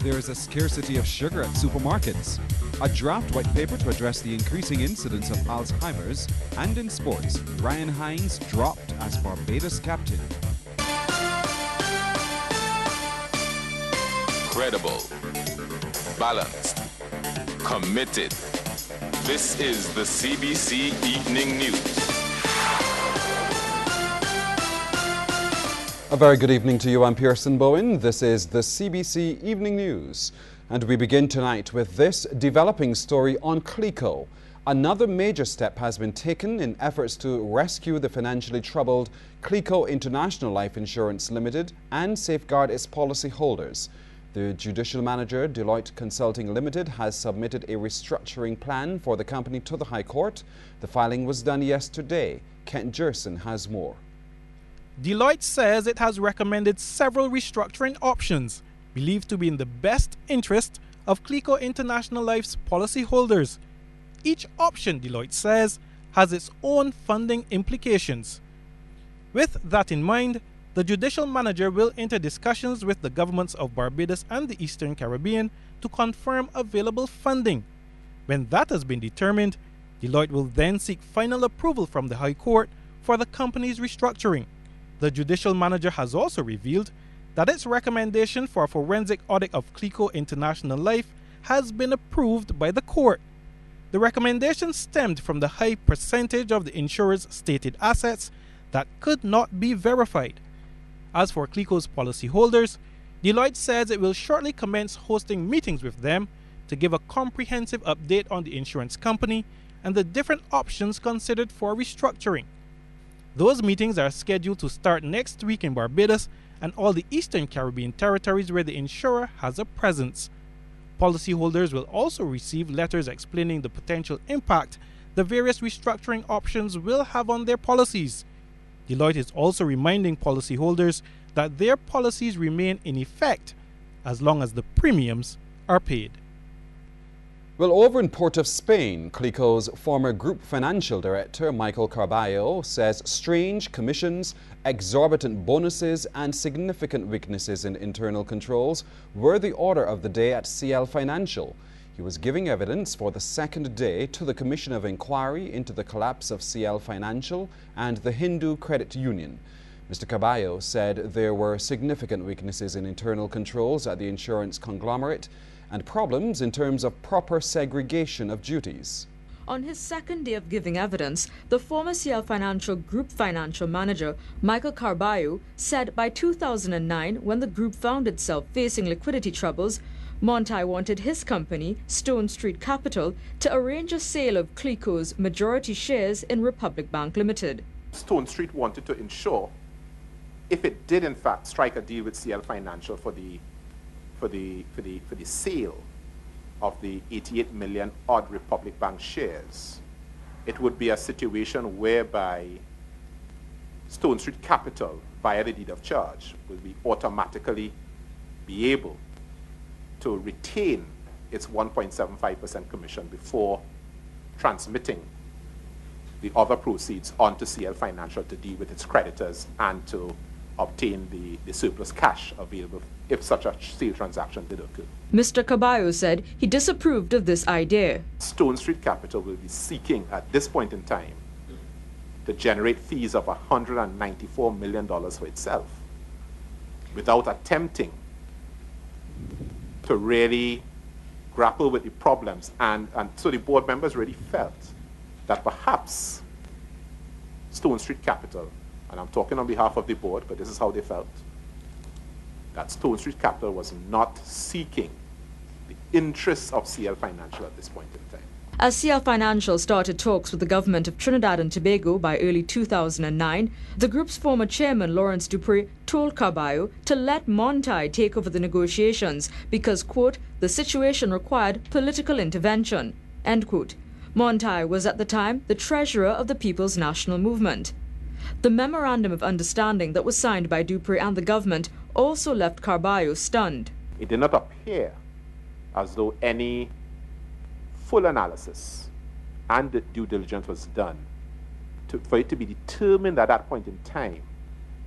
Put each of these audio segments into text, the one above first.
There is a scarcity of sugar at supermarkets. A draft white paper to address the increasing incidence of Alzheimer's. And in sports, Ryan Hines dropped as Barbados captain. Credible, balanced, committed. This is the CBC Evening News. A very good evening to you. I'm Pearson Bowen. This is the CBC Evening News. And we begin tonight with this developing story on Clico. Another major step has been taken in efforts to rescue the financially troubled Clico International Life Insurance Limited and safeguard its policyholders. The judicial manager, Deloitte Consulting Limited, has submitted a restructuring plan for the company to the High Court. The filing was done yesterday. Kent Jerson has more. Deloitte says it has recommended several restructuring options believed to be in the best interest of Clico International Life's policyholders. Each option, Deloitte says, has its own funding implications. With that in mind, the judicial manager will enter discussions with the governments of Barbados and the Eastern Caribbean to confirm available funding. When that has been determined, Deloitte will then seek final approval from the High Court for the company's restructuring. The judicial manager has also revealed that its recommendation for a forensic audit of Clico International Life has been approved by the court. The recommendation stemmed from the high percentage of the insurer's stated assets that could not be verified. As for Clico's policyholders, Deloitte says it will shortly commence hosting meetings with them to give a comprehensive update on the insurance company and the different options considered for restructuring. Those meetings are scheduled to start next week in Barbados and all the Eastern Caribbean territories where the insurer has a presence. Policyholders will also receive letters explaining the potential impact the various restructuring options will have on their policies. Deloitte is also reminding policyholders that their policies remain in effect as long as the premiums are paid. Well, over in Port of Spain, Clico's former group financial director, Michael Carballo, says strange commissions, exorbitant bonuses and significant weaknesses in internal controls were the order of the day at CL Financial. He was giving evidence for the second day to the Commission of Inquiry into the collapse of CL Financial and the Hindu Credit Union. Mr. Carballo said there were significant weaknesses in internal controls at the insurance conglomerate and problems in terms of proper segregation of duties. On his second day of giving evidence, the former CL Financial Group financial manager, Michael Carballo, said by 2009, when the group found itself facing liquidity troubles, Montai wanted his company, Stone Street Capital, to arrange a sale of Clico's majority shares in Republic Bank Limited. Stone Street wanted to ensure, if it did in fact strike a deal with CL Financial for the sale of the 88 million odd Republic Bank shares, it would be a situation whereby Stone Street Capital, via the deed of charge, will be automatically be able to retain its 1.75% commission before transmitting the other proceeds onto CL Financial to deal with its creditors and to obtain the surplus cash available if such a sale transaction did occur. Mr. Carballo said he disapproved of this idea. Stone Street Capital will be seeking at this point in time to generate fees of $194 million for itself without attempting to really grapple with the problems. And so the board members really felt that perhaps Stone Street Capital, and I'm talking on behalf of the board, but this is how they felt, that Stone Street Capital was not seeking the interests of CL Financial at this point in time. As CL Financial started talks with the government of Trinidad and Tobago by early 2009, the group's former chairman, Lawrence Dupree, told Carballo to let Montai take over the negotiations because, quote, the situation required political intervention, end quote. Montai was at the time the treasurer of the People's National Movement. The memorandum of understanding that was signed by Dupree and the government also left Carballo stunned. It did not appear as though any full analysis and the due diligence was done for it to be determined at that point in time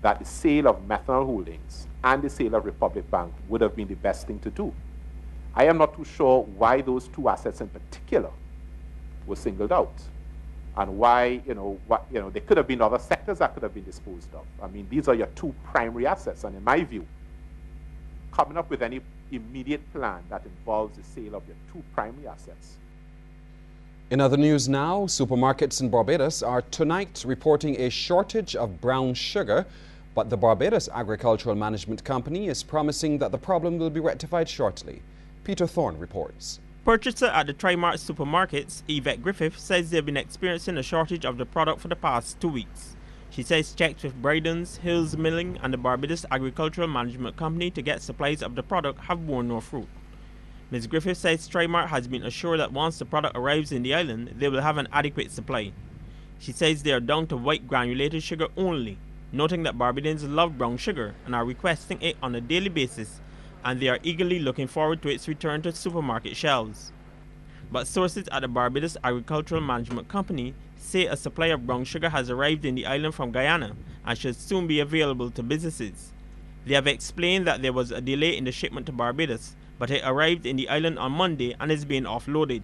that the sale of Methanol Holdings and the sale of Republic Bank would have been the best thing to do. I am not too sure why those two assets in particular were singled out, and why, there could have been other sectors that could have been disposed of. I mean, these are your two primary assets, and in my view, coming up with any immediate plan that involves the sale of your two primary assets. In other news now, supermarkets in Barbados are tonight reporting a shortage of brown sugar, but the Barbados Agricultural Management Company is promising that the problem will be rectified shortly. Peter Thorne reports. Purchaser at the Trimart supermarkets, Yvette Griffith, says they've been experiencing a shortage of the product for the past 2 weeks. She says checks with Bryden's, Hills Milling and the Barbados Agricultural Management Company to get supplies of the product have borne no fruit. Ms. Griffith says Trimart has been assured that once the product arrives in the island, they will have an adequate supply. She says they are down to white granulated sugar only, noting that Barbadians love brown sugar and are requesting it on a daily basis, and they are eagerly looking forward to its return to supermarket shelves. But sources at the Barbados Agricultural Management Company say a supply of brown sugar has arrived in the island from Guyana and should soon be available to businesses. They have explained that there was a delay in the shipment to Barbados, but it arrived in the island on Monday and is being offloaded.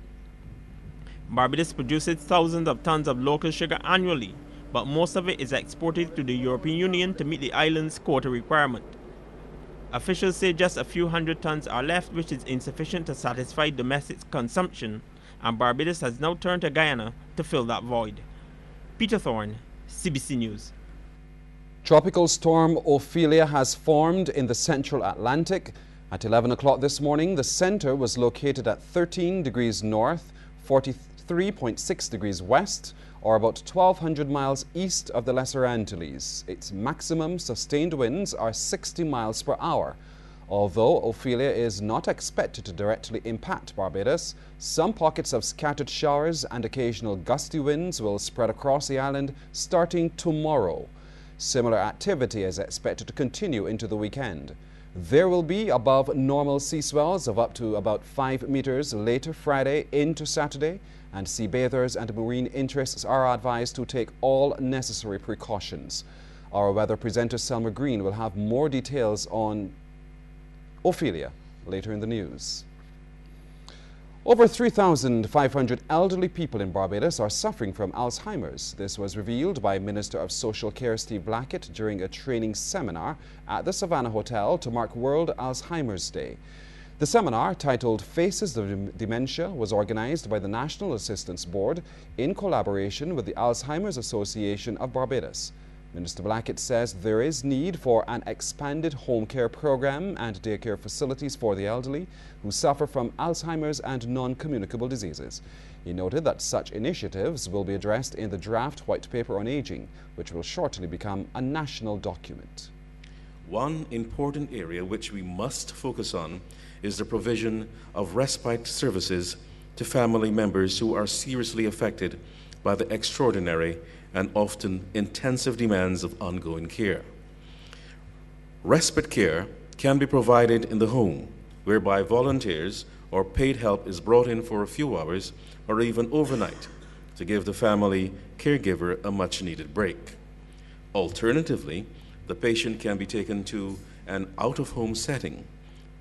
Barbados produces thousands of tons of local sugar annually, but most of it is exported to the European Union to meet the island's quota requirement. Officials say just a few hundred tons are left, which is insufficient to satisfy domestic consumption, and Barbados has now turned to Guyana to fill that void. Peter Thorne, CBC News. Tropical storm Ophelia has formed in the central Atlantic. At 11 o'clock this morning, the center was located at 13 degrees north, 43.6 degrees west, or about 1,200 miles east of the Lesser Antilles. Its maximum sustained winds are 60 miles per hour. Although Ophelia is not expected to directly impact Barbados, some pockets of scattered showers and occasional gusty winds will spread across the island starting tomorrow. Similar activity is expected to continue into the weekend. There will be above normal sea swells of up to about 5 meters later Friday into Saturday, and sea bathers and marine interests are advised to take all necessary precautions. Our weather presenter Selma Green will have more details on Ophelia later in the news. Over 3,500 elderly people in Barbados are suffering from Alzheimer's. This was revealed by Minister of Social Care Steve Blackett during a training seminar at the Savannah Hotel to mark World Alzheimer's Day. The seminar, titled Faces of Dementia, was organized by the National Assistance Board in collaboration with the Alzheimer's Association of Barbados. Minister Blackett says there is need for an expanded home care program and daycare facilities for the elderly who suffer from Alzheimer's and non-communicable diseases. He noted that such initiatives will be addressed in the draft White Paper on Aging, which will shortly become a national document. One important area which we must focus on is the provision of respite services to family members who are seriously affected by the extraordinary and often intensive demands of ongoing care. Respite care can be provided in the home, whereby volunteers or paid help is brought in for a few hours or even overnight to give the family caregiver a much-needed break. Alternatively, the patient can be taken to an out-of-home setting,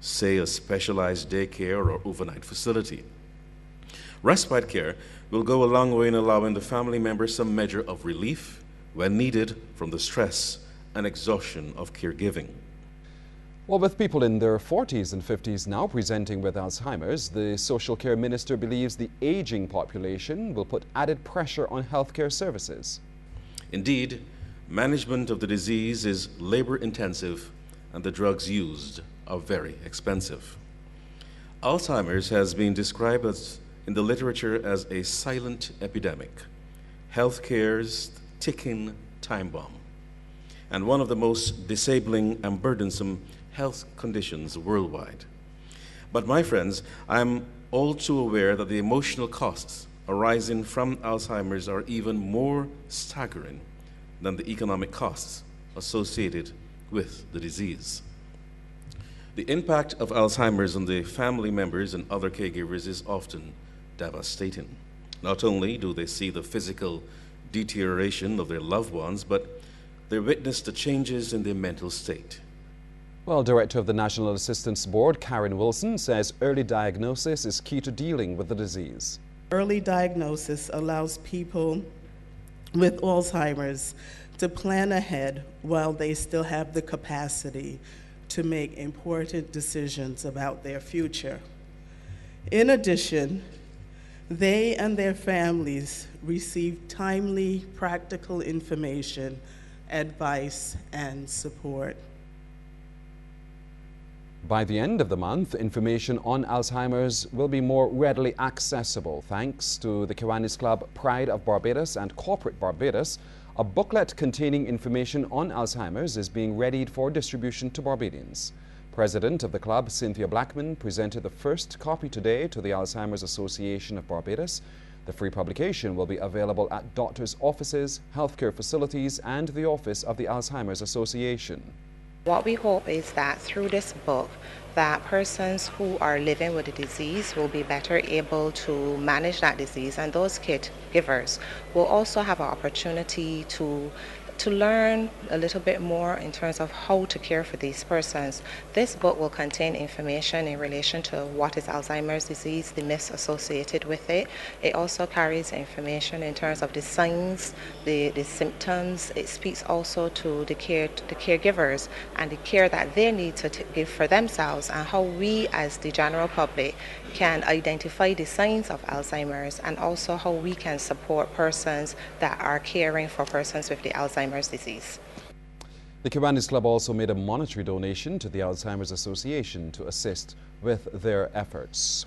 say a specialized daycare or overnight facility. Respite care will go a long way in allowing the family member some measure of relief when needed from the stress and exhaustion of caregiving. Well, with people in their 40s and 50s now presenting with Alzheimer's, the social care minister believes the aging population will put added pressure on healthcare services. Indeed, management of the disease is labor-intensive and the drugs used are very expensive. Alzheimer's has been described in the literature as a silent epidemic, healthcare's ticking time bomb, and one of the most disabling and burdensome health conditions worldwide. But my friends, I'm all too aware that the emotional costs arising from Alzheimer's are even more staggering than the economic costs associated with the disease. The impact of Alzheimer's on the family members and other caregivers is often devastating. Not only do they see the physical deterioration of their loved ones, but they witness the changes in their mental state. Well, Director of the National Assistance Board, Karen Wilson, says early diagnosis is key to dealing with the disease. Early diagnosis allows people with Alzheimer's to plan ahead while they still have the capacity to make important decisions about their future. In addition, they and their families receive timely, practical information, advice, and support. By the end of the month, information on Alzheimer's will be more readily accessible thanks to the Kiwanis Club Pride of Barbados and Corporate Barbados. A booklet containing information on Alzheimer's is being readied for distribution to Barbadians. President of the club, Cynthia Blackman, presented the first copy today to the Alzheimer's Association of Barbados. The free publication will be available at doctors' offices, healthcare facilities, and the office of the Alzheimer's Association. What we hope is that through this book, that persons who are living with the disease will be better able to manage that disease, and those caregivers will also have an opportunity to learn a little bit more in terms of how to care for these persons. This book will contain information in relation to what is Alzheimer's disease, the myths associated with it. It also carries information in terms of the signs, the symptoms. It speaks also to the caregivers and the care that they need to give for themselves, and how we as the general public can identify the signs of Alzheimer's, and also how we can support persons that are caring for persons with the Alzheimer's disease. The Kiwanis Club also made a monetary donation to the Alzheimer's Association to assist with their efforts.